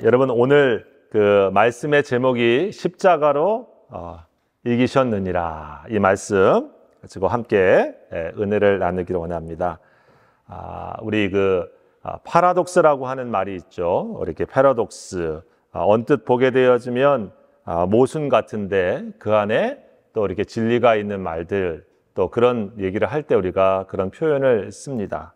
여러분 오늘 그 말씀의 제목이 십자가로 이기셨느니라, 이 말씀 가지고 함께 은혜를 나누기를 원합니다. 우리 파라독스라고 하는 말이 있죠. 이렇게 패러독스, 언뜻 보게 되어지면 모순 같은데 그 안에 또 이렇게 진리가 있는 말들, 또 그런 얘기를 할 때 우리가 그런 표현을 씁니다.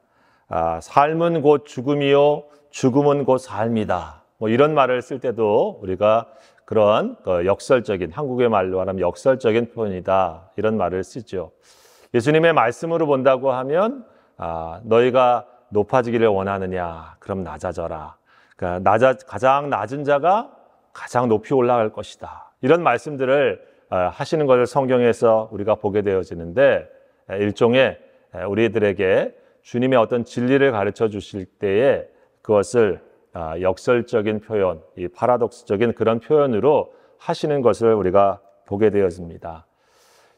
삶은 곧 죽음이요 죽음은 곧 삶이다. 이런 말을 쓸 때도 우리가 그런 역설적인, 한국의 말로 하면 역설적인 표현이다, 이런 말을 쓰죠. 예수님의 말씀으로 본다고 하면 너희가 높아지기를 원하느냐? 그럼 낮아져라. 그러니까 가장 낮은 자가 가장 높이 올라갈 것이다. 이런 말씀들을 하시는 것을 성경에서 우리가 보게 되어지는데, 일종의 우리들에게 주님의 어떤 진리를 가르쳐 주실 때에 그것을 역설적인 표현, 이 파라독스적인 그런 표현으로 하시는 것을 우리가 보게 되어집니다.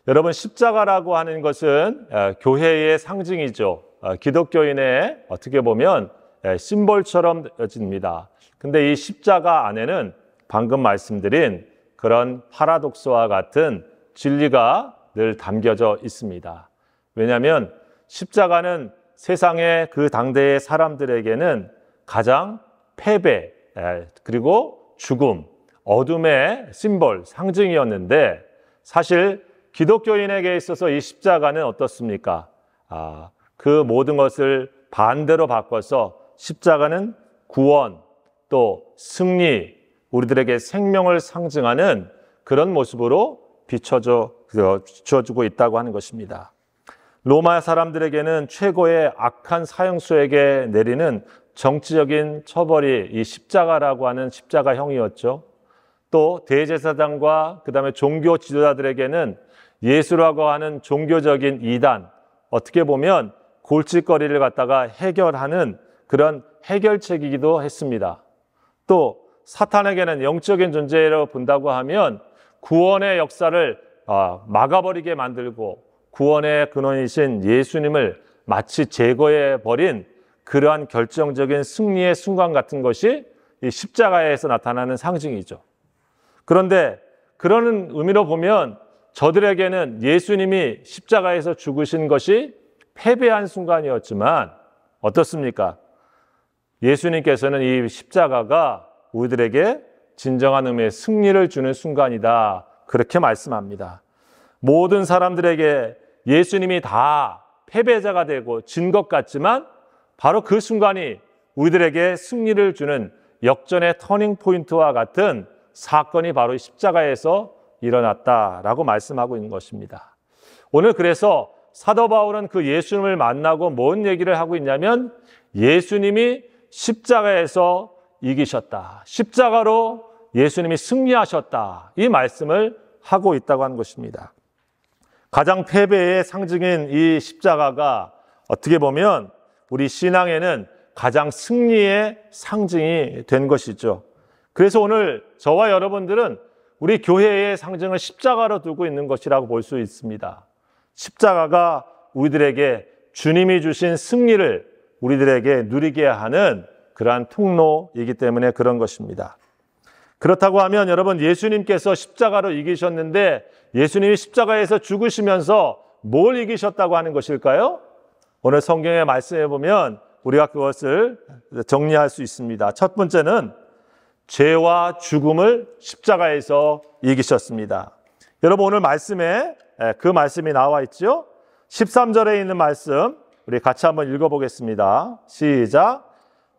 여러분, 십자가라고 하는 것은 교회의 상징이죠. 기독교인의 어떻게 보면 심볼처럼 여집니다. 근데 이 십자가 안에는 방금 말씀드린 그런 파라독스와 같은 진리가 늘 담겨져 있습니다. 왜냐하면 십자가는 세상의 그 당대의 사람들에게는 가장 패배, 그리고 죽음, 어둠의 심볼, 상징이었는데, 사실 기독교인에게 있어서 이 십자가는 어떻습니까? 그 모든 것을 반대로 바꿔서 십자가는 구원, 또 승리, 우리들에게 생명을 상징하는 그런 모습으로 비춰주고 있다고 하는 것입니다. 로마 사람들에게는 최고의 악한 사형수에게 내리는 정치적인 처벌이 이 십자가라고 하는 십자가형이었죠. 또 대제사장과 그 다음에 종교 지도자들에게는 예수라고 하는 종교적인 이단, 어떻게 보면 골칫거리를 갖다가 해결하는 그런 해결책이기도 했습니다. 또 사탄에게는 영적인 존재로 본다고 하면 구원의 역사를 막아버리게 만들고, 구원의 근원이신 예수님을 마치 제거해버린 그러한 결정적인 승리의 순간 같은 것이 이 십자가에서 나타나는 상징이죠. 그런데 그런 의미로 보면 저들에게는 예수님이 십자가에서 죽으신 것이 패배한 순간이었지만, 어떻습니까? 예수님께서는 이 십자가가 우리들에게 진정한 의미의 승리를 주는 순간이다, 그렇게 말씀합니다. 모든 사람들에게 예수님이 다 패배자가 되고 진 것 같지만, 바로 그 순간이 우리들에게 승리를 주는 역전의 터닝 포인트와 같은 사건이 바로 십자가에서 일어났다라고 말씀하고 있는 것입니다. 오늘 그래서 사도 바울은 그 예수님을 만나고 뭔 얘기를 하고 있냐면, 예수님이 십자가에서 이기셨다, 십자가로 예수님이 승리하셨다, 이 말씀을 하고 있다고 하는 것입니다. 가장 패배의 상징인 이 십자가가 어떻게 보면 우리 신앙에는 가장 승리의 상징이 된 것이죠. 그래서 오늘 저와 여러분들은 우리 교회의 상징을 십자가로 두고 있는 것이라고 볼 수 있습니다. 십자가가 우리들에게 주님이 주신 승리를 우리들에게 누리게 하는 그러한 통로이기 때문에 그런 것입니다. 그렇다고 하면 여러분, 예수님께서 십자가로 이기셨는데, 예수님이 십자가에서 죽으시면서 뭘 이기셨다고 하는 것일까요? 오늘 성경의 말씀에 보면 우리가 그것을 정리할 수 있습니다. 첫 번째는 죄와 죽음을 십자가에서 이기셨습니다. 여러분, 오늘 말씀에 그 말씀이 나와 있죠? 13절에 있는 말씀 우리 같이 한번 읽어보겠습니다. 시작.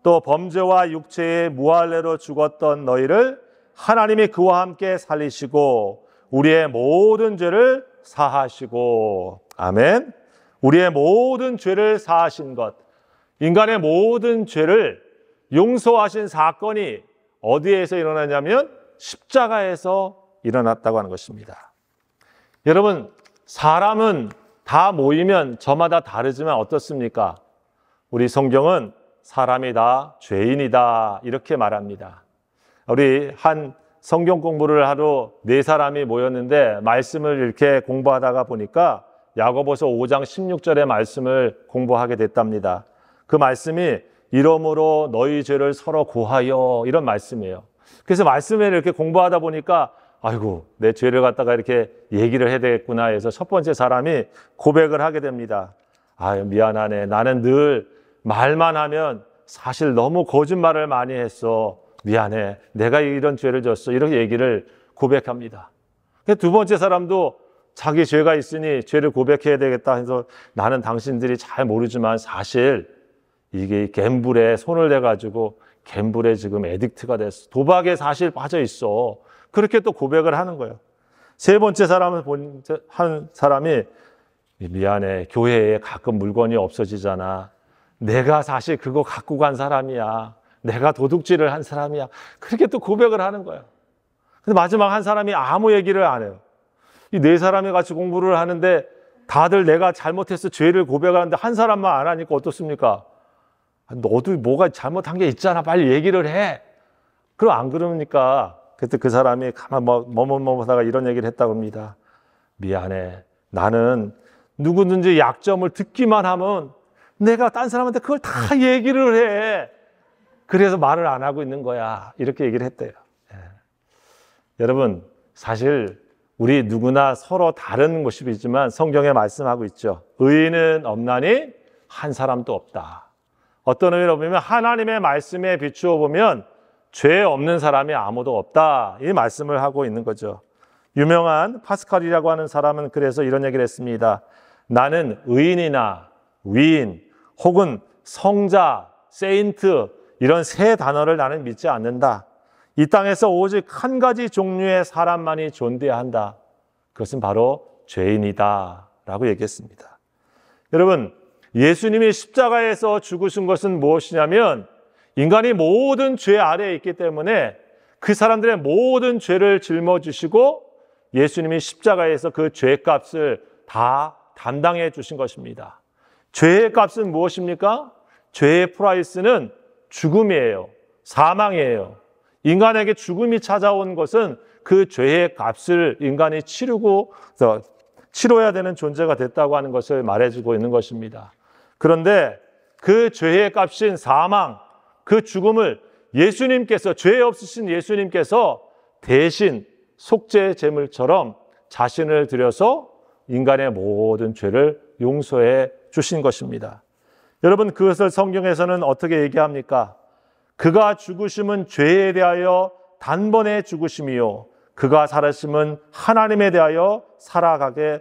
또 범죄와 육체의 무할례로 죽었던 너희를 하나님이 그와 함께 살리시고 우리의 모든 죄를 사하시고. 아멘. 우리의 모든 죄를 사하신 것, 인간의 모든 죄를 용서하신 사건이 어디에서 일어나냐면 십자가에서 일어났다고 하는 것입니다. 여러분, 사람은 다 모이면 저마다 다르지만 어떻습니까? 우리 성경은 사람이 다 죄인이다, 이렇게 말합니다. 우리 한 성경 공부를 하러 4사람이 모였는데 말씀을 이렇게 공부하다가 보니까 야고보서 5장 16절의 말씀을 공부하게 됐답니다. 그 말씀이 이러므로 너희 죄를 서로 고하여, 이런 말씀이에요. 그래서 말씀을 이렇게 공부하다 보니까 아이고, 내 죄를 갖다가 이렇게 얘기를 해야 되겠구나 해서 첫 번째 사람이 고백을 하게 됩니다. 아유, 미안하네. 나는 늘 말만 하면 사실 너무 거짓말을 많이 했어. 미안해. 내가 이런 죄를 졌어. 이렇게 얘기를 고백합니다. 두 번째 사람도 자기 죄가 있으니 죄를 고백해야 되겠다 해서 나는 당신들이 잘 모르지만 사실 이게 갬블에 손을 대가지고 갬블에 지금 애딕트가 됐어. 도박에 사실 빠져 있어. 그렇게 또 고백을 하는 거예요. 세 번째 한 사람이 미안해. 교회에 가끔 물건이 없어지잖아. 내가 사실 그거 갖고 간 사람이야. 내가 도둑질을 한 사람이야. 그렇게 또 고백을 하는 거예요. 근데 마지막 한 사람이 아무 얘기를 안 해요. 이 네 사람이 같이 공부를 하는데 다들 내가 잘못해서 죄를 고백하는데 한 사람만 안 하니까 어떻습니까? 너도 뭐가 잘못한 게 있잖아. 빨리 얘기를 해. 그럼 안 그러니까 그때 그 사람이 가만 머뭇머뭇하다가 이런 얘기를 했다고 합니다. 미안해. 나는 누구든지 약점을 듣기만 하면 내가 딴 사람한테 그걸 다 얘기를 해. 그래서 말을 안 하고 있는 거야. 이렇게 얘기를 했대요. 예. 여러분, 사실 우리 누구나 서로 다른 모습이지만 성경에 말씀하고 있죠. 의인은 없나니 한 사람도 없다. 어떤 의미로 보면 하나님의 말씀에 비추어 보면 죄 없는 사람이 아무도 없다. 이 말씀을 하고 있는 거죠. 유명한 파스칼이라고 하는 사람은 그래서 이런 얘기를 했습니다. 나는 의인이나 위인 혹은 성자, 세인트 이런 세 단어를 나는 믿지 않는다. 이 땅에서 오직 한 가지 종류의 사람만이 존재한다. 그것은 바로 죄인이다 라고 얘기했습니다. 여러분, 예수님이 십자가에서 죽으신 것은 무엇이냐면 인간이 모든 죄 아래에 있기 때문에 그 사람들의 모든 죄를 짊어지시고 예수님이 십자가에서 그 죄값을 다 담당해 주신 것입니다. 죄의 값은 무엇입니까? 죄의 프라이스는 죽음이에요. 사망이에요. 인간에게 죽음이 찾아온 것은 그 죄의 값을 인간이 치러야 되는 존재가 됐다고 하는 것을 말해주고 있는 것입니다. 그런데 그 죄의 값인 사망, 그 죽음을 예수님께서, 죄 없으신 예수님께서 대신 속죄 제물처럼 자신을 들여서 인간의 모든 죄를 용서해 주신 것입니다. 여러분, 그것을 성경에서는 어떻게 얘기합니까? 그가 죽으심은 죄에 대하여 단번에 죽으심이요 그가 살으심은 하나님에 대하여 살아가게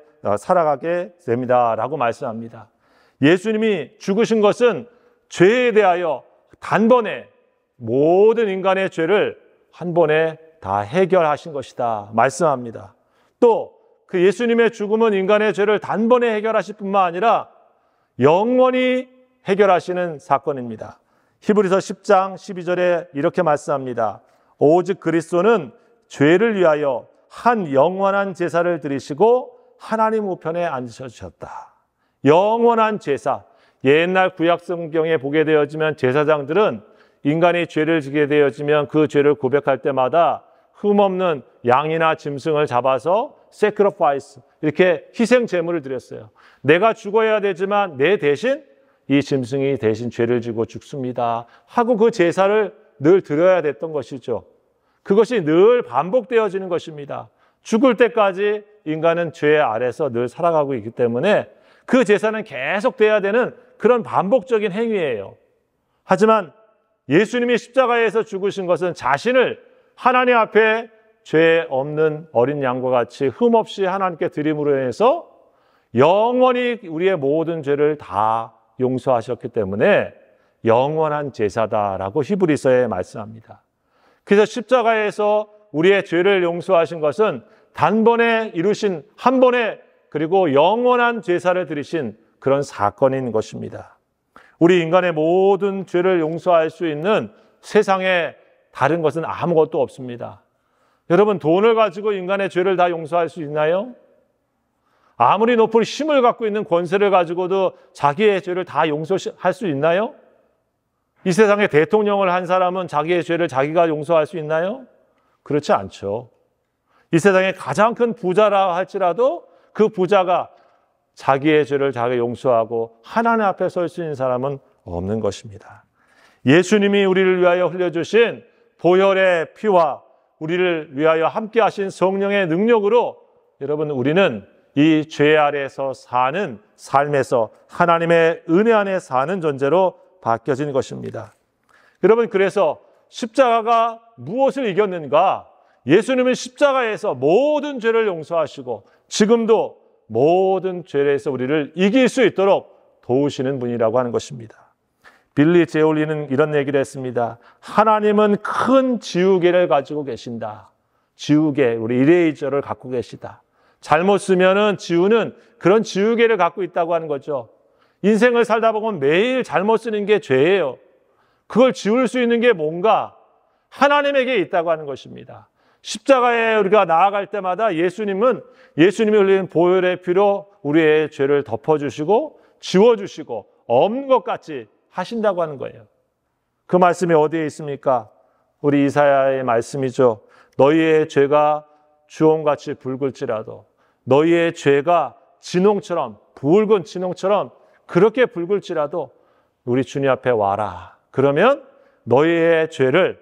됩니다 라고 말씀합니다. 예수님이 죽으신 것은 죄에 대하여 단번에 모든 인간의 죄를 한 번에 다 해결하신 것이다 말씀합니다. 또 그 예수님의 죽음은 인간의 죄를 단번에 해결하실 뿐만 아니라 영원히 해결하시는 사건입니다. 히브리서 10장 12절에 이렇게 말씀합니다. 오직 그리스도는 죄를 위하여 한 영원한 제사를 드리시고 하나님 우편에 앉으셨다. 영원한 제사. 옛날 구약 성경에 보게 되어지면 제사장들은 인간이 죄를 지게 되어지면 그 죄를 고백할 때마다 흠없는 양이나 짐승을 잡아서 sacrifice, 이렇게 희생 제물을 드렸어요. 내가 죽어야 되지만 내 대신 이 짐승이 대신 죄를 지고 죽습니다 하고 그 제사를 늘 드려야 됐던 것이죠. 그것이 늘 반복되어지는 것입니다. 죽을 때까지 인간은 죄 아래서 늘 살아가고 있기 때문에 그 제사는 계속 돼야 되는 그런 반복적인 행위예요. 하지만 예수님이 십자가에서 죽으신 것은 자신을 하나님 앞에 죄 없는 어린 양과 같이 흠없이 하나님께 드림으로 인해서 영원히 우리의 모든 죄를 다 용서하셨기 때문에 영원한 제사다라고 히브리서에 말씀합니다. 그래서 십자가에서 우리의 죄를 용서하신 것은 단번에 이루신 한 번에 그리고 영원한 제사를 드리신 그런 사건인 것입니다. 우리 인간의 모든 죄를 용서할 수 있는 세상에 다른 것은 아무것도 없습니다. 여러분, 돈을 가지고 인간의 죄를 다 용서할 수 있나요? 아무리 높은 힘을 갖고 있는 권세를 가지고도 자기의 죄를 다 용서할 수 있나요? 이 세상에 대통령을 한 사람은 자기의 죄를 자기가 용서할 수 있나요? 그렇지 않죠. 이 세상에 가장 큰 부자라 할지라도 그 부자가 자기의 죄를 자기가 용서하고 하나님 앞에 설 수 있는 사람은 없는 것입니다. 예수님이 우리를 위하여 흘려주신 보혈의 피와 우리를 위하여 함께 하신 성령의 능력으로 여러분 우리는 이 죄 아래에서 사는 삶에서 하나님의 은혜 안에 사는 존재로 바뀌어진 것입니다. 여러분, 그래서 십자가가 무엇을 이겼는가? 예수님은 십자가에서 모든 죄를 용서하시고 지금도 모든 죄에서 우리를 이길 수 있도록 도우시는 분이라고 하는 것입니다. 빌리 제올리는 이런 얘기를 했습니다. 하나님은 큰 지우개를 가지고 계신다. 지우개, 우리 이레이저를 갖고 계시다. 잘못 쓰면은 지우는 그런 지우개를 갖고 있다고 하는 거죠. 인생을 살다 보면 매일 잘못 쓰는 게 죄예요. 그걸 지울 수 있는 게 뭔가? 하나님에게 있다고 하는 것입니다. 십자가에 우리가 나아갈 때마다 예수님이 흘린 보혈의 피로 우리의 죄를 덮어주시고 지워주시고 없는 것 같이 하신다고 하는 거예요. 그 말씀이 어디에 있습니까? 우리 이사야의 말씀이죠. 너희의 죄가 주홍같이 붉을지라도 너희의 죄가 진홍처럼, 붉은 진홍처럼 그렇게 붉을지라도 우리 주님 앞에 와라. 그러면 너희의 죄를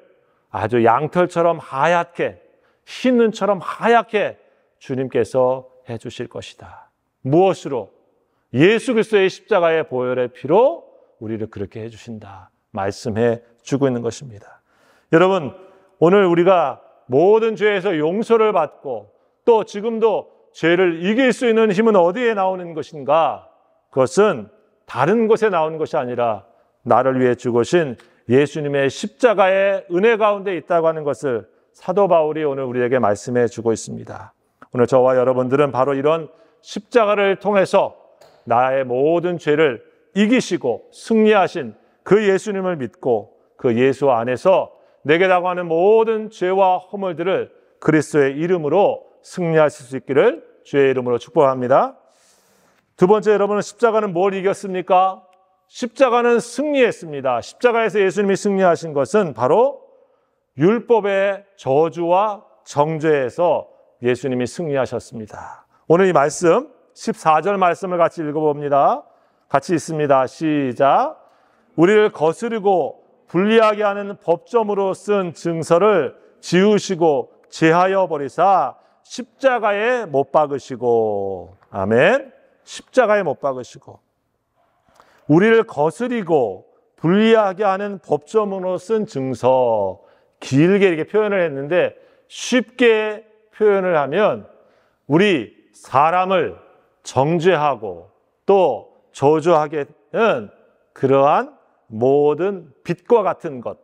아주 양털처럼 하얗게, 흰 눈처럼 하얗게 주님께서 해주실 것이다. 무엇으로? 예수 그리스도의 십자가의 보혈의 피로 우리를 그렇게 해주신다. 말씀해 주고 있는 것입니다. 여러분, 오늘 우리가 모든 죄에서 용서를 받고 또 지금도 죄를 이길 수 있는 힘은 어디에 나오는 것인가? 그것은 다른 곳에 나오는 것이 아니라 나를 위해 죽으신 예수님의 십자가의 은혜 가운데 있다고 하는 것을 사도 바울이 오늘 우리에게 말씀해 주고 있습니다. 오늘 저와 여러분들은 바로 이런 십자가를 통해서 나의 모든 죄를 이기시고 승리하신 그 예수님을 믿고 그 예수 안에서 내게 다가오는 모든 죄와 허물들을 그리스도의 이름으로 승리하실 수 있기를 주의 이름으로 축복합니다. 두 번째, 여러분은 십자가는 뭘 이겼습니까? 십자가는 승리했습니다. 십자가에서 예수님이 승리하신 것은 바로 율법의 저주와 정죄에서 예수님이 승리하셨습니다. 오늘 이 말씀 14절 말씀을 같이 읽어봅니다. 같이 있습니다. 시작. 우리를 거스르고 불리하게 하는 법점으로 쓴 증서를 지우시고 제하여 버리사 십자가에 못 박으시고. 아멘. 십자가에 못 박으시고 우리를 거스리고 불리하게 하는 법점으로 쓴 증서. 길게 이렇게 표현을 했는데 쉽게 표현을 하면 우리 사람을 정죄하고 또 저주하게 되는 그러한 모든 빚과 같은 것,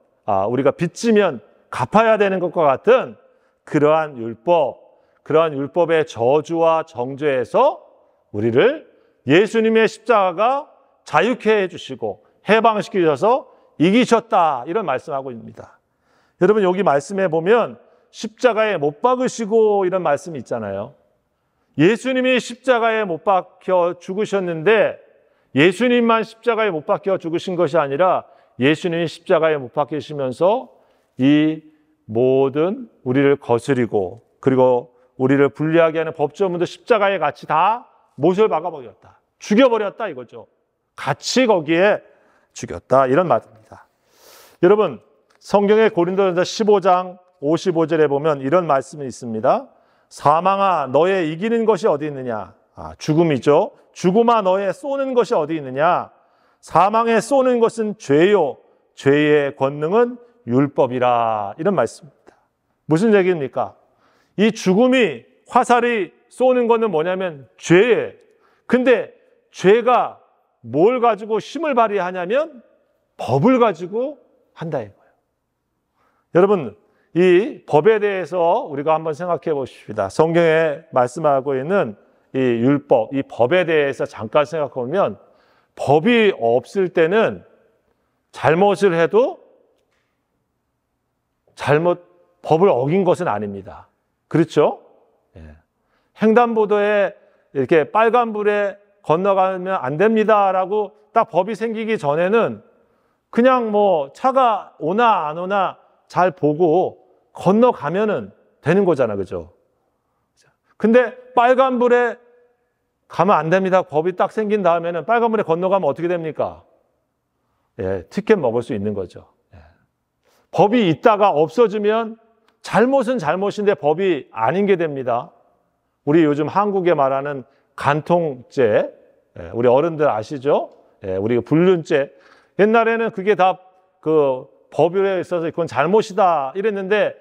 우리가 빚지면 갚아야 되는 것과 같은 그러한 율법의 저주와 정죄에서 우리를 예수님의 십자가가 자유케 해주시고 해방시키셔서 이기셨다, 이런 말씀하고 있습니다. 여러분, 여기 말씀해 보면 십자가에 못 박으시고 이런 말씀이 있잖아요. 예수님이 십자가에 못 박혀 죽으셨는데 예수님만 십자가에 못 박혀 죽으신 것이 아니라 예수님이 십자가에 못 박히시면서 이 모든 우리를 거스리고 그리고 우리를 불리하게 하는 법조문도 십자가에 같이 다 못을 박아버렸다. 죽여버렸다 이거죠. 같이 거기에 죽였다, 이런 말입니다. 여러분, 성경의 고린도전서 15장 55절에 보면 이런 말씀이 있습니다. 사망아 너의 이기는 것이 어디 있느냐? 죽음이죠. 죽음아 너의 쏘는 것이 어디 있느냐? 사망에 쏘는 것은 죄요, 죄의 권능은 율법이라, 이런 말씀입니다. 무슨 얘기입니까? 이 죽음이, 화살이 쏘는 것은 뭐냐면 죄예요. 근데 죄가 뭘 가지고 힘을 발휘하냐면 법을 가지고 한다 이거예요. 여러분, 이 법에 대해서 우리가 한번 생각해 보십시다. 성경에 말씀하고 있는 이 율법, 이 법에 대해서 잠깐 생각해 보면 법이 없을 때는 잘못을 해도 법을 어긴 것은 아닙니다. 그렇죠? 예. 횡단보도에 이렇게 빨간불에 건너가면 안 됩니다라고 딱 법이 생기기 전에는 그냥 뭐 차가 오나 안 오나 잘 보고 건너가면은 되는 거잖아, 그죠? 근데 빨간불에 가면 안 됩니다. 법이 딱 생긴 다음에는 빨간불에 건너가면 어떻게 됩니까? 티켓 먹을 수 있는 거죠. 법이 있다가 없어지면 잘못은 잘못인데 법이 아닌 게 됩니다. 우리 요즘 한국에 말하는 간통죄, 우리 어른들 아시죠? 우리 불륜죄. 옛날에는 그게 다 그 법에 있어서 그건 잘못이다 이랬는데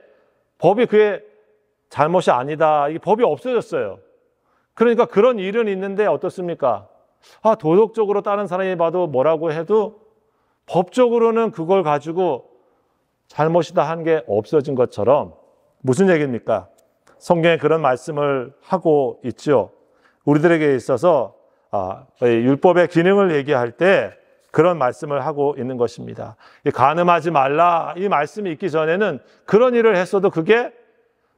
법이 그게 잘못이 아니다. 이게 법이 없어졌어요. 그러니까 그런 일은 있는데 어떻습니까? 도덕적으로 다른 사람이 봐도 뭐라고 해도 법적으로는 그걸 가지고 잘못이다 한 게 없어진 것처럼 무슨 얘기입니까? 성경에 그런 말씀을 하고 있죠. 우리들에게 있어서 율법의 기능을 얘기할 때 그런 말씀을 하고 있는 것입니다. 간음하지 말라 이 말씀이 있기 전에는 그런 일을 했어도 그게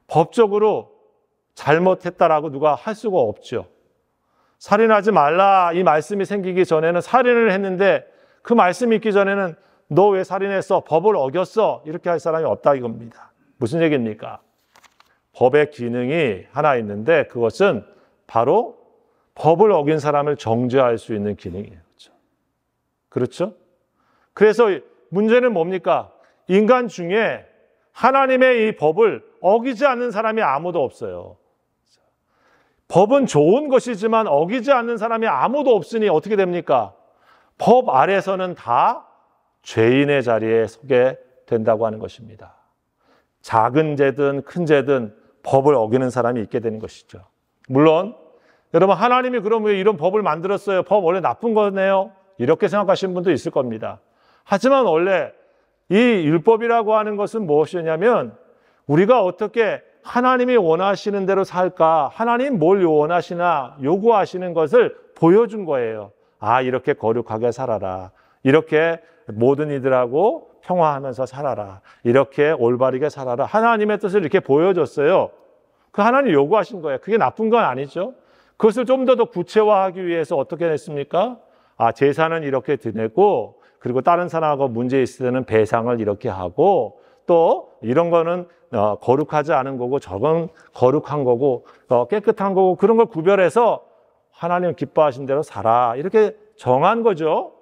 법적으로 잘못했다라고 누가 할 수가 없죠. 살인하지 말라 이 말씀이 생기기 전에는 살인을 했는데 그 말씀이 있기 전에는 너 왜 살인했어? 법을 어겼어? 이렇게 할 사람이 없다 이겁니다. 무슨 얘기입니까? 법의 기능이 하나 있는데 그것은 바로 법을 어긴 사람을 정죄할 수 있는 기능이에요. 그렇죠? 그래서 문제는 뭡니까? 인간 중에 하나님의 이 법을 어기지 않는 사람이 아무도 없어요. 법은 좋은 것이지만 어기지 않는 사람이 아무도 없으니 어떻게 됩니까? 법 아래서는 다 죄인의 자리에 서게 된다고 하는 것입니다. 작은 죄든 큰 죄든 법을 어기는 사람이 있게 되는 것이죠. 물론 여러분 하나님이 그럼 왜 이런 법을 만들었어요? 법 원래 나쁜 거네요? 이렇게 생각하시는 분도 있을 겁니다. 하지만 원래 이 율법이라고 하는 것은 무엇이냐면 우리가 어떻게 하나님이 원하시는 대로 살까? 하나님 뭘 원하시나 요구하시는 것을 보여준 거예요. 이렇게 거룩하게 살아라. 이렇게 모든 이들하고 평화하면서 살아라. 이렇게 올바르게 살아라. 하나님의 뜻을 이렇게 보여줬어요. 그 하나님 요구하신 거예요. 그게 나쁜 건 아니죠. 그것을 좀 더 구체화하기 위해서 어떻게 했습니까? 제사는 이렇게 드리고 그리고 다른 사람하고 문제 있을 때는 배상을 이렇게 하고 또 이런 거는 거룩하지 않은 거고 저건 거룩한 거고 깨끗한 거고 그런 걸 구별해서 하나님 기뻐하신 대로 살아 이렇게 정한 거죠.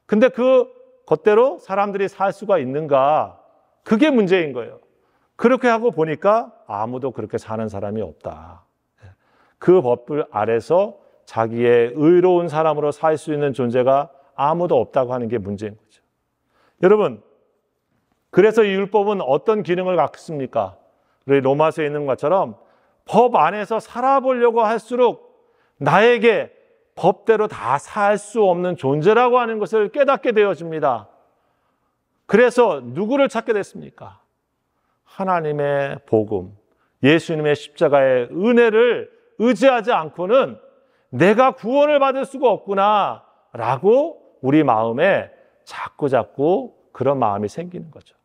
근데 그 것대로 사람들이 살 수가 있는가? 그게 문제인 거예요. 그렇게 하고 보니까 아무도 그렇게 사는 사람이 없다. 그 법을 아래서 자기의 의로운 사람으로 살 수 있는 존재가 아무도 없다고 하는 게 문제인 거죠. 여러분, 그래서 이 율법은 어떤 기능을 갖습니까? 우리 로마서에 있는 것처럼 법 안에서 살아보려고 할수록 나에게 법대로 다 살 수 없는 존재라고 하는 것을 깨닫게 되어집니다. 그래서 누구를 찾게 됐습니까? 하나님의 복음, 예수님의 십자가의 은혜를 의지하지 않고는 내가 구원을 받을 수가 없구나 라고 우리 마음에 자꾸 그런 마음이 생기는 거죠.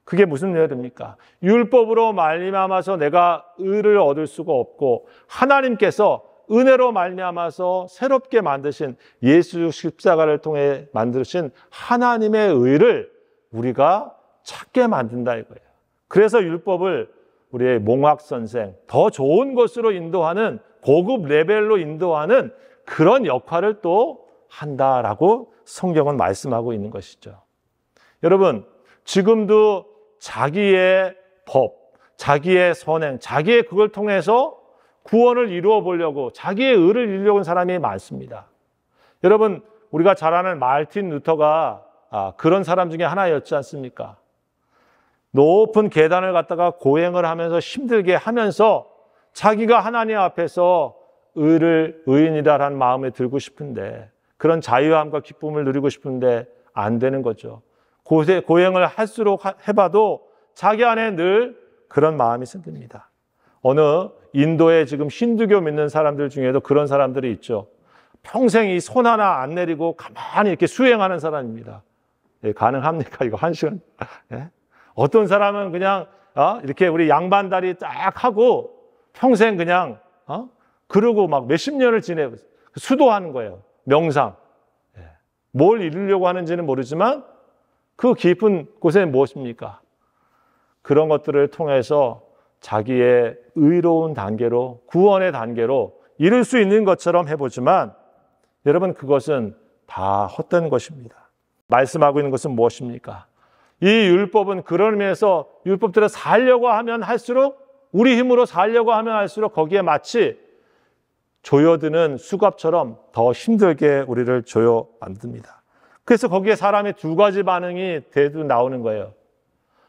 그게 무슨 얘기입니까? 율법으로 말미암아서 내가 의를 얻을 수가 없고 하나님께서 은혜로 말미암아서 새롭게 만드신 예수 십자가를 통해 만드신 하나님의 의를 우리가 찾게 만든다 이거예요. 그래서 율법을 우리의 몽학 선생, 더 좋은 것으로 인도하는 고급 레벨로 인도하는 그런 역할을 또 한다라고 성경은 말씀하고 있는 것이죠. 여러분, 지금도 자기의 법, 자기의 선행, 자기의 그걸 통해서 구원을 이루어 보려고 자기의 의를 이루려고 하는 사람이 많습니다. 여러분, 우리가 잘 아는 마르틴 루터가 그런 사람 중에 하나였지 않습니까? 높은 계단을 갖다가 고행을 하면서 힘들게 하면서 자기가 하나님 앞에서 의인이라는 마음에 들고 싶은데 그런 자유함과 기쁨을 누리고 싶은데 안 되는 거죠. 고행을 할수록 해봐도 자기 안에 늘 그런 마음이 생깁니다. 어느 인도에 지금 힌두교 믿는 사람들 중에도 그런 사람들이 있죠. 평생 이 손 하나 안 내리고 가만히 이렇게 수행하는 사람입니다. 가능합니까? 이거 한 시간? 어떤 사람은 그냥 이렇게 우리 양반다리 딱 하고 평생 그냥 그러고 막 몇십 년을 지내고 수도하는 거예요. 명상. 뭘 이루려고 하는지는 모르지만 그 깊은 곳에 무엇입니까? 그런 것들을 통해서 자기의 의로운 단계로 구원의 단계로 이룰 수 있는 것처럼 해보지만 여러분 그것은 다 헛된 것입니다. 말씀하고 있는 것은 무엇입니까? 이 율법은 그런 의미에서 율법대로 살려고 하면 할수록, 우리 힘으로 살려고 하면 할수록 거기에 마치 조여드는 수갑처럼 더 힘들게 우리를 조여 만듭니다. 그래서 거기에 사람의 두 가지 반응이 대두 나오는 거예요.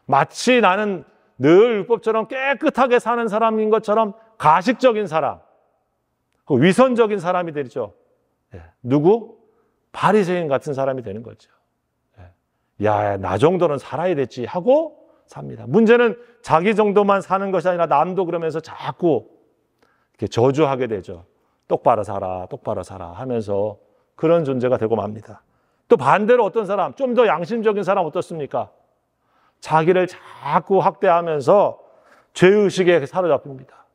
마치 나는 늘 율법처럼 깨끗하게 사는 사람인 것처럼 가식적인 사람, 위선적인 사람이 되죠. 누구? 바리새인 같은 사람이 되는 거죠. 야, 나 정도는 살아야 됐지 하고 삽니다. 문제는 자기 정도만 사는 것이 아니라 남도 그러면서 자꾸 이렇게 저주하게 되죠. 똑바로 살아, 똑바로 살아 하면서 그런 존재가 되고 맙니다. 또 반대로 어떤 사람, 좀 더 양심적인 사람 어떻습니까? 자기를 자꾸 학대하면서 죄의식에 사로잡힙니다.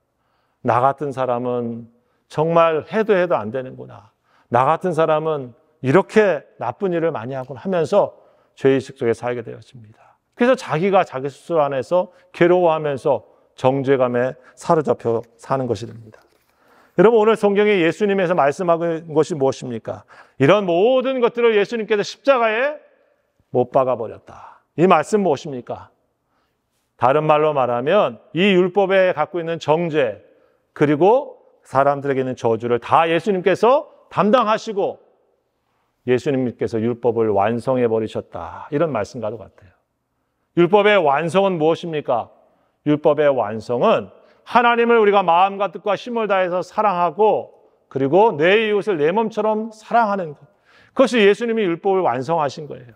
나 같은 사람은 정말 해도 안 되는구나. 나 같은 사람은 이렇게 나쁜 일을 많이 하곤 하면서 죄의식 속에 살게 되었습니다. 그래서 자기가 자기 스스로 안에서 괴로워하면서 정죄감에 사로잡혀 사는 것이 됩니다. 여러분, 오늘 성경에 예수님에서 말씀하는 것이 무엇입니까? 이런 모든 것들을 예수님께서 십자가에 못 박아버렸다. 이 말씀 무엇입니까? 다른 말로 말하면 이 율법에 갖고 있는 정죄 그리고 사람들에게 있는 저주를 다 예수님께서 담당하시고 예수님께서 율법을 완성해 버리셨다. 이런 말씀과도 같아요. 율법의 완성은 무엇입니까? 율법의 완성은 하나님을 우리가 마음과 뜻과 힘을 다해서 사랑하고 그리고 내 이웃을 내 몸처럼 사랑하는 것. 그것이 예수님이 율법을 완성하신 거예요.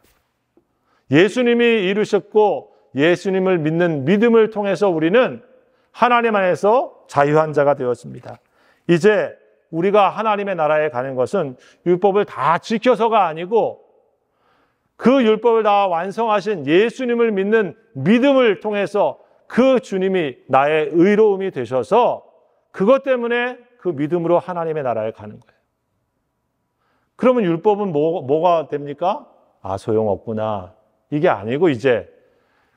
예수님이 이루셨고 예수님을 믿는 믿음을 통해서 우리는 하나님 안에서 자유한 자가 되었습니다. 이제 우리가 하나님의 나라에 가는 것은 율법을 다 지켜서가 아니고 그 율법을 다 완성하신 예수님을 믿는 믿음을 통해서 그 주님이 나의 의로움이 되셔서 그것 때문에 그 믿음으로 하나님의 나라에 가는 거예요. 그러면 율법은 뭐가 됩니까? 아, 소용없구나. 이게 아니고 이제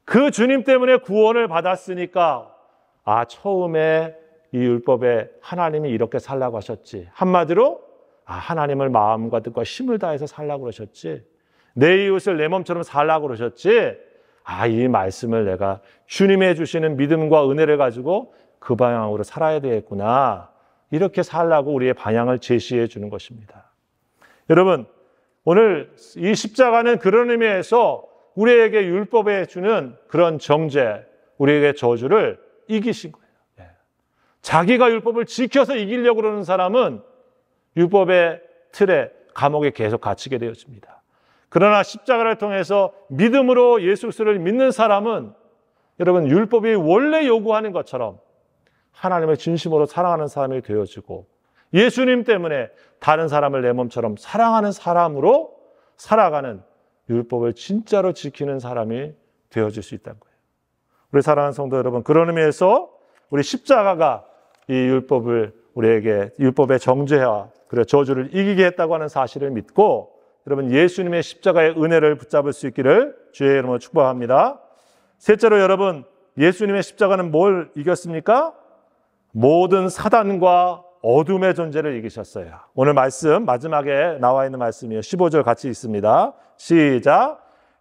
그 주님 때문에 구원을 받았으니까 아, 처음에 이 율법에 하나님이 이렇게 살라고 하셨지. 한마디로 하나님을 마음과 뜻과 힘을 다해서 살라고 그러셨지. 내 이웃을 내 몸처럼 살라고 그러셨지. 이 말씀을 내가 주님의 주시는 믿음과 은혜를 가지고 그 방향으로 살아야 되겠구나. 이렇게 살라고 우리의 방향을 제시해 주는 것입니다. 여러분, 오늘 이 십자가는 그런 의미에서 우리에게 율법에 주는 그런 정죄, 우리에게 저주를 이기신 거예요. 자기가 율법을 지켜서 이기려고 그러는 사람은 율법의 틀에 감옥에 계속 갇히게 되었습니다. 그러나 십자가를 통해서 믿음으로 예수 그리스도를 믿는 사람은 여러분 율법이 원래 요구하는 것처럼 하나님을 진심으로 사랑하는 사람이 되어지고 예수님 때문에 다른 사람을 내 몸처럼 사랑하는 사람으로 살아가는 율법을 진짜로 지키는 사람이 되어질 수 있다는 거예요. 우리 사랑하는 성도 여러분, 그런 의미에서 우리 십자가가 이 율법을 우리에게 율법의 정죄와 그리고 저주를 이기게 했다고 하는 사실을 믿고 여러분 예수님의 십자가의 은혜를 붙잡을 수 있기를 주의 이름으로 축복합니다. 셋째로 여러분, 예수님의 십자가는 뭘 이겼습니까? 모든 사단과 어둠의 존재를 이기셨어요. 오늘 말씀 마지막에 나와 있는 말씀이에요. 15절 같이 있습니다. 시작.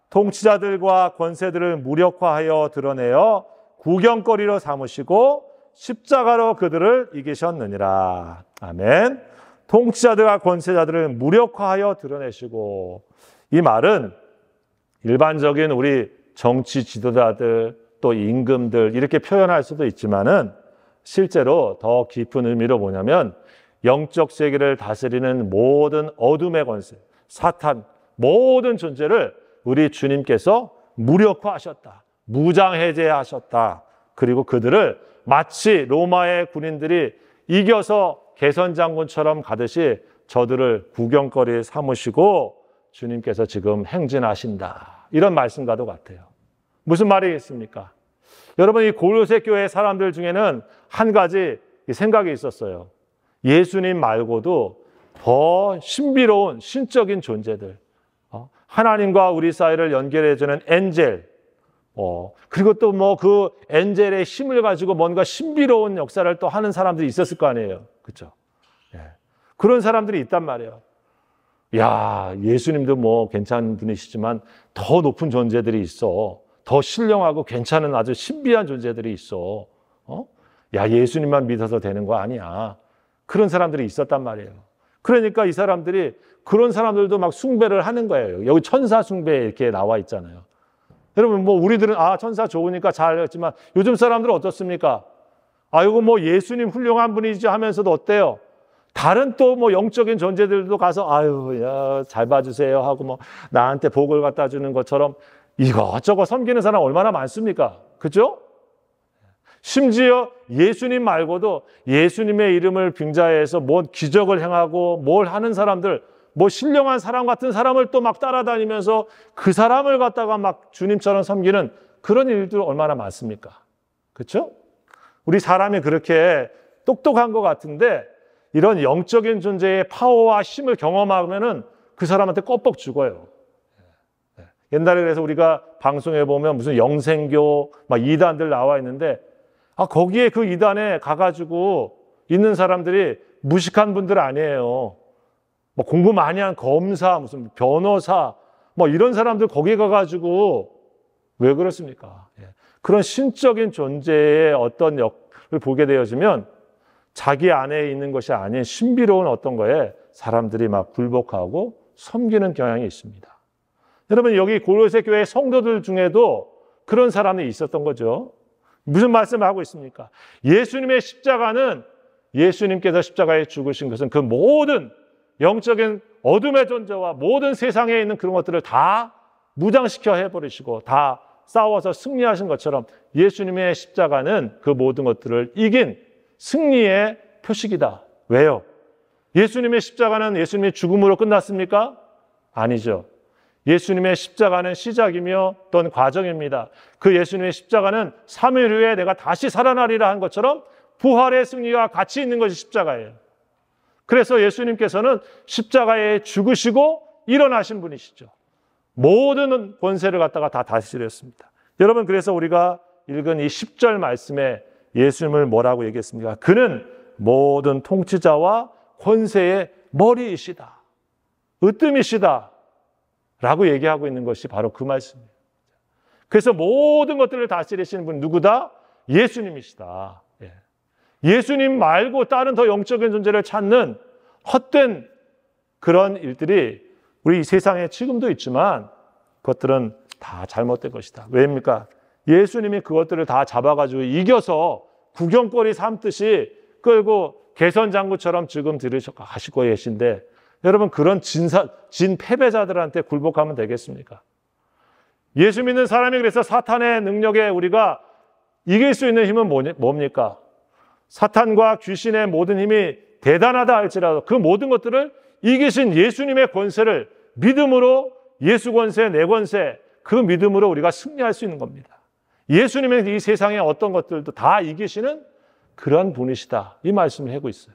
통치자들과 권세들을 무력화하여 드러내어 구경거리로 삼으시고 십자가로 그들을 이기셨느니라. 아멘. 통치자들과 권세자들을 무력화하여 드러내시고, 이 말은 일반적인 우리 정치 지도자들 또 임금들 이렇게 표현할 수도 있지만은 실제로 더 깊은 의미로 뭐냐면 영적 세계를 다스리는 모든 어둠의 권세, 사탄, 모든 존재를 우리 주님께서 무력화하셨다. 무장해제하셨다. 그리고 그들을 마치 로마의 군인들이 이겨서 개선장군처럼 가듯이 저들을 구경거리에 삼으시고 주님께서 지금 행진하신다. 이런 말씀과도 같아요. 무슨 말이겠습니까? 여러분, 이 골로새 교회 사람들 중에는 한 가지 생각이 있었어요. 예수님 말고도 더 신비로운 신적인 존재들, 하나님과 우리 사이를 연결해주는 엔젤, 그리고 또 그 엔젤의 힘을 가지고 뭔가 신비로운 역사를 또 하는 사람들이 있었을 거 아니에요. 그렇죠? 그런 사람들이 있단 말이에요. 야, 예수님도 뭐 괜찮은 분이시지만 더 높은 존재들이 있어. 더 신령하고 괜찮은 아주 신비한 존재들이 있어. 야, 예수님만 믿어서 되는 거 아니야. 그런 사람들이 있었단 말이에요. 그러니까 이 사람들이 그런 사람들도 막 숭배를 하는 거예요. 여기 천사 숭배 이렇게 나와 있잖아요. 여러분, 뭐 우리들은 천사 좋으니까 잘했지만 요즘 사람들은 어떻습니까? 이거 뭐 예수님 훌륭한 분이지 하면서도 어때요? 다른 또 뭐 영적인 존재들도 가서 야, 잘 봐주세요 하고 뭐 나한테 복을 갖다 주는 것처럼 이것저것 섬기는 사람 얼마나 많습니까? 그죠? 심지어 예수님 말고도 예수님의 이름을 빙자해서 뭐 기적을 행하고 뭘 하는 사람들, 뭐 신령한 사람 같은 사람을 또 막 따라다니면서 그 사람을 갖다가 막 주님처럼 섬기는 그런 일들 얼마나 많습니까? 그렇죠? 우리 사람이 그렇게 똑똑한 것 같은데 이런 영적인 존재의 파워와 힘을 경험하면은 그 사람한테 껍벅 죽어요. 옛날에 그래서 우리가 방송에 보면 무슨 영생교 막 이단들 나와 있는데 거기에 그 이단에 가가지고 있는 사람들이 무식한 분들 아니에요. 뭐 공부 많이 한 검사, 무슨 변호사, 뭐 이런 사람들 거기 가가지고 왜 그렇습니까? 그런 신적인 존재의 어떤 역을 보게 되어지면 자기 안에 있는 것이 아닌 신비로운 어떤 거에 사람들이 막 굴복하고 섬기는 경향이 있습니다. 여러분, 여기 골로새 교회 성도들 중에도 그런 사람이 있었던 거죠. 무슨 말씀을 하고 있습니까? 예수님의 십자가는 예수님께서 십자가에 죽으신 것은 그 모든 영적인 어둠의 존재와 모든 세상에 있는 그런 것들을 다 무장시켜 해버리시고 다 싸워서 승리하신 것처럼 예수님의 십자가는 그 모든 것들을 이긴 승리의 표식이다. 왜요? 예수님의 십자가는 예수님의 죽음으로 끝났습니까? 아니죠. 예수님의 십자가는 시작이며 또는 과정입니다. 그 예수님의 십자가는 3일 후에 내가 다시 살아나리라 한 것처럼 부활의 승리와 같이 있는 것이 십자가예요. 그래서 예수님께서는 십자가에 죽으시고 일어나신 분이시죠. 모든 권세를 갖다가 다 다스렸습니다. 여러분, 그래서 우리가 읽은 이 10절 말씀에 예수님을 뭐라고 얘기했습니까? 그는 모든 통치자와 권세의 머리이시다. 으뜸이시다. 라고 얘기하고 있는 것이 바로 그 말씀이에요. 그래서 모든 것들을 다스리시는 분 누구다? 예수님이시다. 예수님 말고 다른 더 영적인 존재를 찾는 헛된 그런 일들이 우리 세상에 지금도 있지만 그것들은 다 잘못된 것이다. 왜입니까? 예수님이 그것들을 다 잡아가지고 이겨서 구경거리 삼듯이 끌고 개선장구처럼 지금 들으시고 계신데 여러분, 그런 진 패배자들한테 굴복하면 되겠습니까? 예수 믿는 사람이 그래서 사탄의 능력에 우리가 이길 수 있는 힘은 뭡니까? 사탄과 귀신의 모든 힘이 대단하다 할지라도 그 모든 것들을 이기신 예수님의 권세를 믿음으로 예수 권세, 내 권세, 그 믿음으로 우리가 승리할 수 있는 겁니다. 예수님의 이 세상의 어떤 것들도 다 이기시는 그런 분이시다. 이 말씀을 하고 있어요.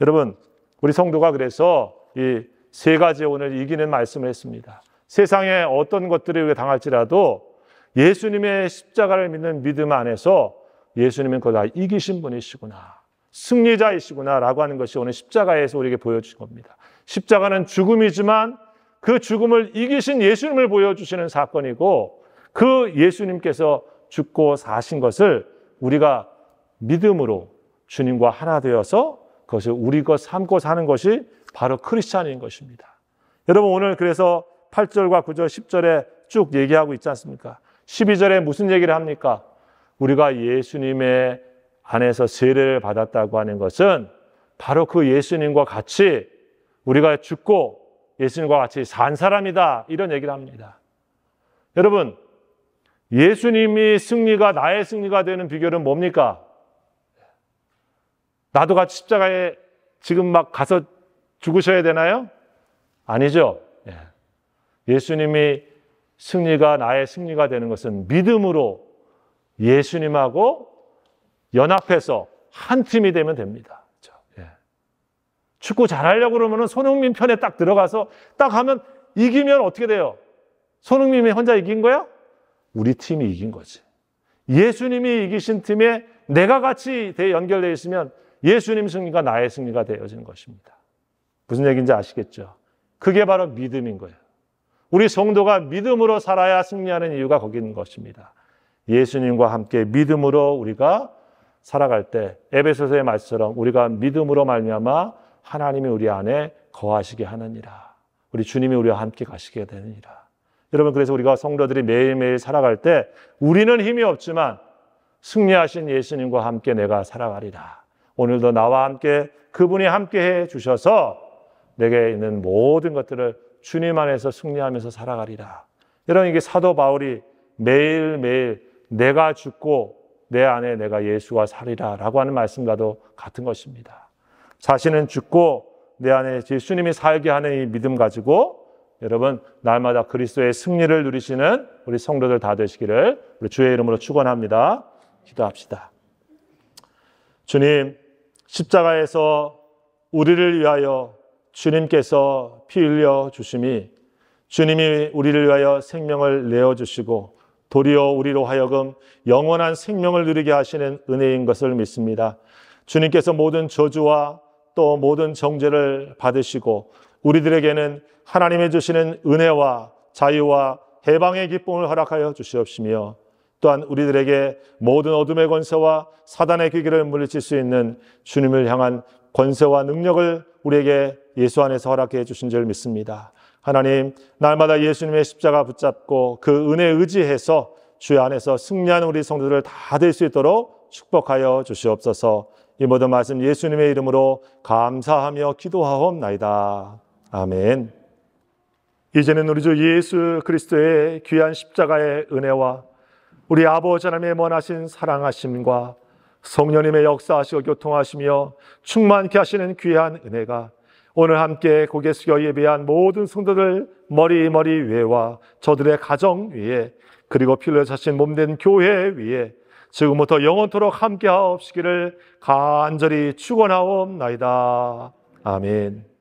여러분, 우리 성도가 그래서 이 세 가지 오늘 이기는 말씀을 했습니다. 세상에 어떤 것들이 우리가 당할지라도 예수님의 십자가를 믿는 믿음 안에서 예수님은 그걸 다 이기신 분이시구나, 승리자이시구나 라고 하는 것이 오늘 십자가에서 우리에게 보여주신 겁니다. 십자가는 죽음이지만 그 죽음을 이기신 예수님을 보여주시는 사건이고 그 예수님께서 죽고 사신 것을 우리가 믿음으로 주님과 하나 되어서 그것을 우리 것 삼고 사는 것이 바로 크리스찬인 것입니다. 여러분, 오늘 그래서 8절과 9절, 10절에 쭉 얘기하고 있지 않습니까? 12절에 무슨 얘기를 합니까? 우리가 예수님의 안에서 세례를 받았다고 하는 것은 바로 그 예수님과 같이 우리가 죽고 예수님과 같이 산 사람이다, 이런 얘기를 합니다. 여러분, 예수님이 승리가 나의 승리가 되는 비결은 뭡니까? 나도 같이 십자가에 지금 막 가서 죽으셔야 되나요? 아니죠. 예수님이 승리가 나의 승리가 되는 것은 믿음으로 예수님하고 연합해서 한 팀이 되면 됩니다. 축구 잘하려고 그러면 손흥민 편에 딱 들어가서 딱 하면 이기면 어떻게 돼요? 손흥민이 혼자 이긴 거야? 우리 팀이 이긴 거지. 예수님이 이기신 팀에 내가 같이 연결되어 있으면 예수님 승리가 나의 승리가 되어지는 것입니다. 무슨 얘기인지 아시겠죠? 그게 바로 믿음인 거예요. 우리 성도가 믿음으로 살아야 승리하는 이유가 거기 있는 것입니다. 예수님과 함께 믿음으로 우리가 살아갈 때 에베소서의 말씀처럼 우리가 믿음으로 말미암아 하나님이 우리 안에 거하시게 하느니라. 우리 주님이 우리와 함께 가시게 되느니라. 여러분, 그래서 우리가 성도들이 매일매일 살아갈 때 우리는 힘이 없지만 승리하신 예수님과 함께 내가 살아가리라. 오늘도 나와 함께 그분이 함께 해 주셔서 내게 있는 모든 것들을 주님 안에서 승리하면서 살아가리라. 여러분, 이게 사도 바울이 매일매일 내가 죽고 내 안에 내가 예수와 살리라 라고 하는 말씀과도 같은 것입니다. 자신은 죽고 내 안에 예수님이 살게 하는 이 믿음 가지고 여러분, 날마다 그리스도의 승리를 누리시는 우리 성도들 다 되시기를 우리 주의 이름으로 축원합니다. 기도합시다. 주님, 십자가에서 우리를 위하여 주님께서 피 흘려 주심이 주님이 우리를 위하여 생명을 내어주시고 도리어 우리로 하여금 영원한 생명을 누리게 하시는 은혜인 것을 믿습니다. 주님께서 모든 저주와 또 모든 정죄를 받으시고 우리들에게는 하나님이 주시는 은혜와 자유와 해방의 기쁨을 허락하여 주시옵시며 또한 우리들에게 모든 어둠의 권세와 사단의 기기를 물리칠 수 있는 주님을 향한 권세와 능력을 우리에게 예수 안에서 허락해 주신 줄 믿습니다. 하나님, 날마다 예수님의 십자가 붙잡고 그 은혜에 의지해서 주의 안에서 승리하는 우리 성도들 다 될 수 있도록 축복하여 주시옵소서. 이 모든 말씀 예수님의 이름으로 감사하며 기도하옵나이다. 아멘. 이제는 우리 주 예수 그리스도의 귀한 십자가의 은혜와 우리 아버지 하나님의 원하신 사랑하심과 성령님의 역사하시고 교통하시며 충만케 하시는 귀한 은혜가 오늘 함께 고개 숙여 예배한 모든 성도들 머리 위에와 저들의 가정 위에 그리고 피 흘려 자신 몸된 교회 위에 지금부터 영원토록 함께 하옵시기를 간절히 축원하옵나이다. 아멘.